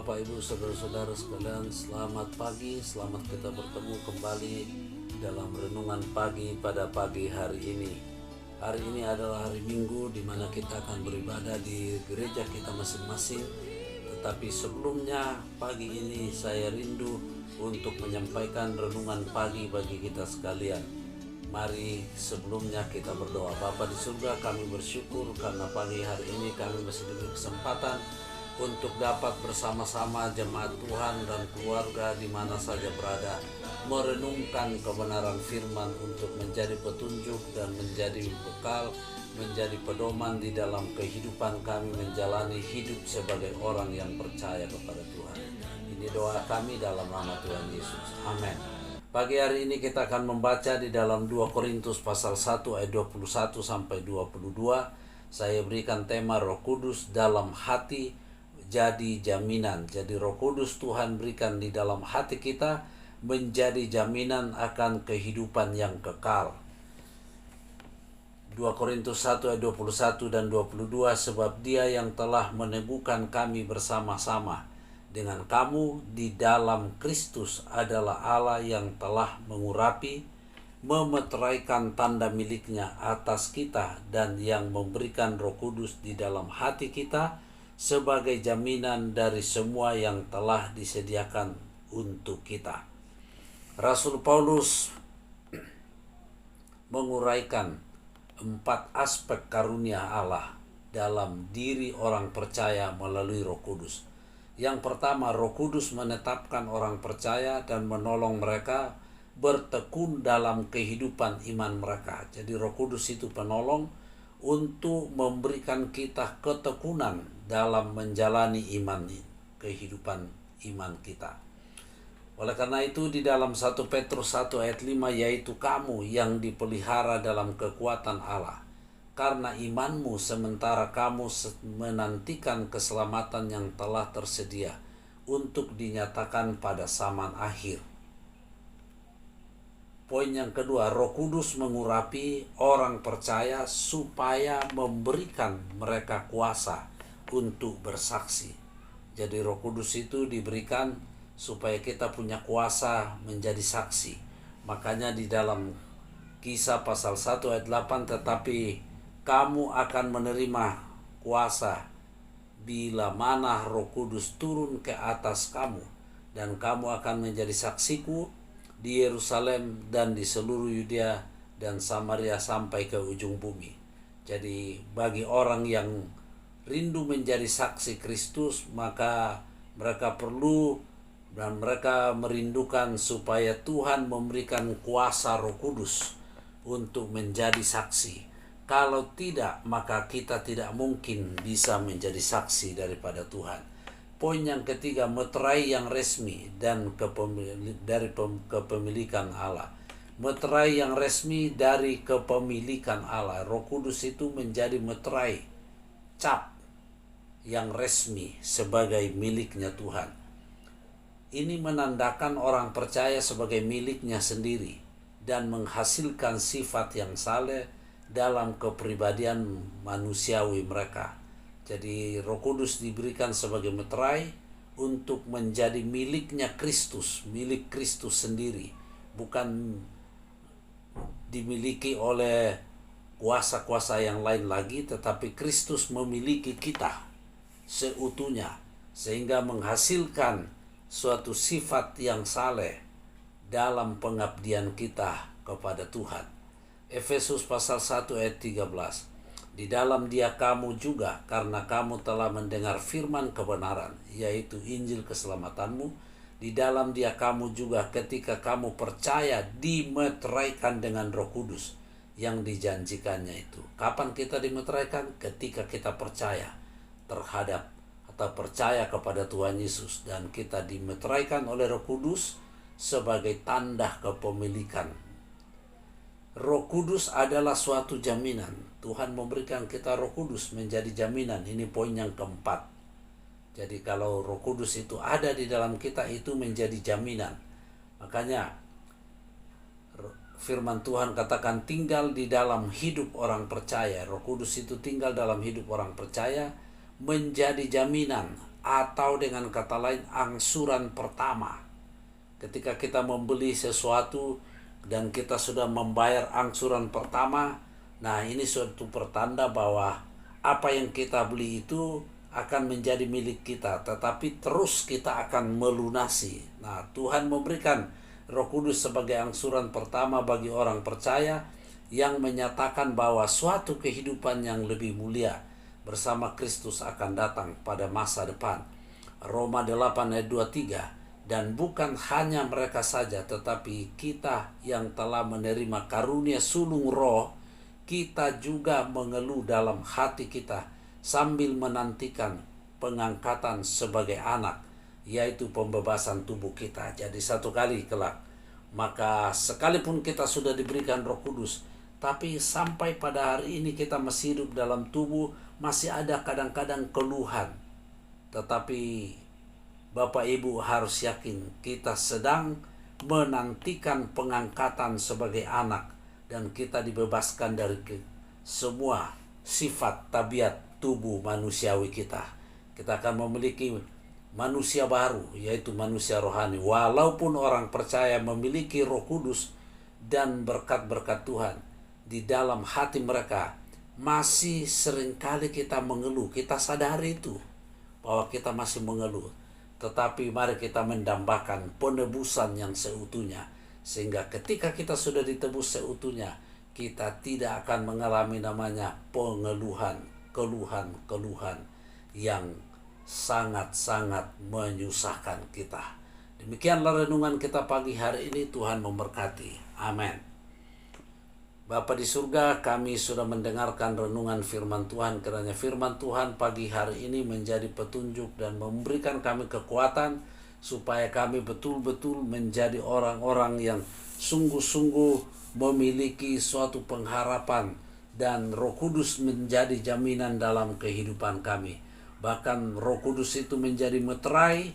Bapak Ibu Saudara-saudara sekalian, selamat pagi, selamat kita bertemu kembali dalam renungan pagi pada pagi hari ini. Hari ini adalah hari Minggu di mana kita akan beribadah di gereja kita masing-masing. Tetapi sebelumnya pagi ini saya rindu untuk menyampaikan renungan pagi bagi kita sekalian. Mari sebelumnya kita berdoa. Bapa di surga, kami bersyukur karena pagi hari ini kami masih diberi kesempatan untuk dapat bersama-sama jemaat Tuhan dan keluarga di mana saja berada merenungkan kebenaran firman untuk menjadi petunjuk dan menjadi bekal, menjadi pedoman di dalam kehidupan kami menjalani hidup sebagai orang yang percaya kepada Tuhan. Ini doa kami dalam nama Tuhan Yesus. Amin. Pagi hari ini kita akan membaca di dalam 2 Korintus pasal 1 ayat 21 sampai 22. Saya berikan tema Roh Kudus dalam hati jadi jaminan. Jadi Roh Kudus Tuhan berikan di dalam hati kita menjadi jaminan akan kehidupan yang kekal. 2 Korintus 1 ayat 21 dan 22, sebab Dia yang telah meneguhkan kami bersama-sama dengan kamu di dalam Kristus adalah Allah yang telah mengurapi, memeteraikan tanda miliknya atas kita dan yang memberikan Roh Kudus di dalam hati kita sebagai jaminan dari semua yang telah disediakan untuk kita. Rasul Paulus menguraikan 4 aspek karunia Allah dalam diri orang percaya melalui Roh Kudus. Yang pertama, Roh Kudus menetapkan orang percaya dan menolong mereka bertekun dalam kehidupan iman mereka. Jadi Roh Kudus itu penolong untuk memberikan kita ketekunan dalam menjalani kehidupan iman kita. Oleh karena itu di dalam 1 Petrus 1 ayat 5, yaitu kamu yang dipelihara dalam kekuatan Allah karena imanmu sementara kamu menantikan keselamatan yang telah tersedia untuk dinyatakan pada zaman akhir. Poin yang kedua, Roh Kudus mengurapi orang percaya supaya memberikan mereka kuasa untuk bersaksi. Jadi Roh Kudus itu diberikan supaya kita punya kuasa menjadi saksi. Makanya di dalam Kisah pasal 1 ayat 8, tetapi kamu akan menerima kuasa bila mana Roh Kudus turun ke atas kamu, dan kamu akan menjadi saksiku di Yerusalem dan di seluruh Yudea dan Samaria sampai ke ujung bumi. Jadi bagi orang yang rindu menjadi saksi Kristus, maka mereka perlu dan mereka merindukan supaya Tuhan memberikan kuasa Roh Kudus untuk menjadi saksi. Kalau tidak, maka kita tidak mungkin bisa menjadi saksi daripada Tuhan. Poin yang ketiga, meterai yang resmi dan dari kepemilikan Allah. Meterai yang resmi dari kepemilikan Allah. Roh Kudus itu menjadi meterai, cap yang resmi sebagai miliknya Tuhan. Ini menandakan orang percaya sebagai miliknya sendiri dan menghasilkan sifat yang saleh dalam kepribadian manusiawi mereka. Jadi Roh Kudus diberikan sebagai meterai untuk menjadi miliknya Kristus, milik Kristus sendiri, bukan dimiliki oleh kuasa-kuasa yang lain lagi, tetapi Kristus memiliki kita seutuhnya sehingga menghasilkan suatu sifat yang saleh dalam pengabdian kita kepada Tuhan. Efesus pasal 1 ayat 13. Di dalam Dia kamu juga, karena kamu telah mendengar firman kebenaran, yaitu Injil keselamatanmu. Di dalam Dia kamu juga ketika kamu percaya dimeteraikan dengan Roh Kudus yang dijanjikannya itu. Kapan kita dimeteraikan? Ketika kita percaya terhadap atau percaya kepada Tuhan Yesus, dan kita dimeteraikan oleh Roh Kudus sebagai tanda kepemilikan. Roh Kudus adalah suatu jaminan. Tuhan memberikan kita Roh Kudus menjadi jaminan. Ini poin yang keempat. Jadi kalau Roh Kudus itu ada di dalam kita, itu menjadi jaminan. Makanya firman Tuhan katakan tinggal di dalam hidup orang percaya. Roh Kudus itu tinggal dalam hidup orang percaya menjadi jaminan atau dengan kata lain angsuran pertama. Ketika kita membeli sesuatu dan kita sudah membayar angsuran pertama, nah ini suatu pertanda bahwa apa yang kita beli itu akan menjadi milik kita, tetapi terus kita akan melunasi. Nah, Tuhan memberikan Roh Kudus sebagai angsuran pertama bagi orang percaya yang menyatakan bahwa suatu kehidupan yang lebih mulia bersama Kristus akan datang pada masa depan. Roma 8 ayat 23, dan bukan hanya mereka saja, tetapi kita yang telah menerima karunia sulung roh, kita juga mengeluh dalam hati kita sambil menantikan pengangkatan sebagai anak, yaitu pembebasan tubuh kita. Jadi satu kali kelak, maka sekalipun kita sudah diberikan Roh Kudus, tapi sampai pada hari ini kita masih hidup dalam tubuh, masih ada kadang-kadang keluhan. Tetapi Bapak Ibu harus yakin kita sedang menantikan pengangkatan sebagai anak, dan kita dibebaskan dari semua sifat tabiat tubuh manusiawi kita. Kita akan memiliki manusia baru, yaitu manusia rohani. Walaupun orang percaya memiliki Roh Kudus dan berkat-berkat Tuhan di dalam hati mereka, masih seringkali kita mengeluh. Kita sadari itu, bahwa kita masih mengeluh. Tetapi mari kita mendambakan penebusan yang seutuhnya, sehingga ketika kita sudah ditebus seutuhnya, kita tidak akan mengalami namanya pengeluhan, keluhan yang sangat-sangat menyusahkan kita. Demikianlah renungan kita pagi hari ini. Tuhan memberkati. Amin. Bapa di surga, kami sudah mendengarkan renungan firman Tuhan. Kiranya firman Tuhan pagi hari ini menjadi petunjuk dan memberikan kami kekuatan supaya kami betul-betul menjadi orang-orang yang sungguh-sungguh memiliki suatu pengharapan, dan Roh Kudus menjadi jaminan dalam kehidupan kami. Bahkan Roh Kudus itu menjadi meterai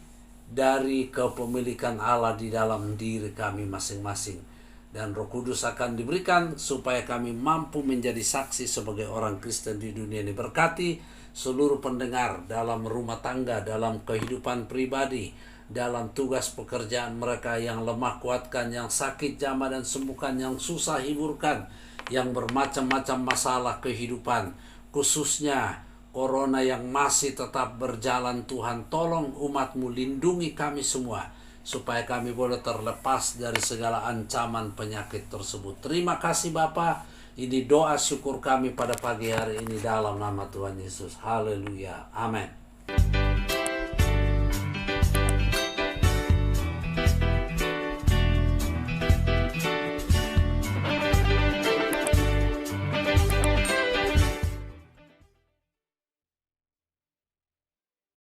dari kepemilikan Allah di dalam diri kami masing-masing. Dan Roh Kudus akan diberikan supaya kami mampu menjadi saksi sebagai orang Kristen di dunia ini. Berkati seluruh pendengar dalam rumah tangga, dalam kehidupan pribadi, dalam tugas pekerjaan mereka, yang lemah kuatkan, yang sakit jamah dan sembuhkan, yang susah hiburkan, yang bermacam-macam masalah kehidupan, khususnya corona yang masih tetap berjalan. Tuhan, tolong umat-Mu, lindungi kami semua, supaya kami boleh terlepas dari segala ancaman penyakit tersebut. Terima kasih Bapa. Ini doa syukur kami pada pagi hari ini dalam nama Tuhan Yesus. Haleluya. Amin.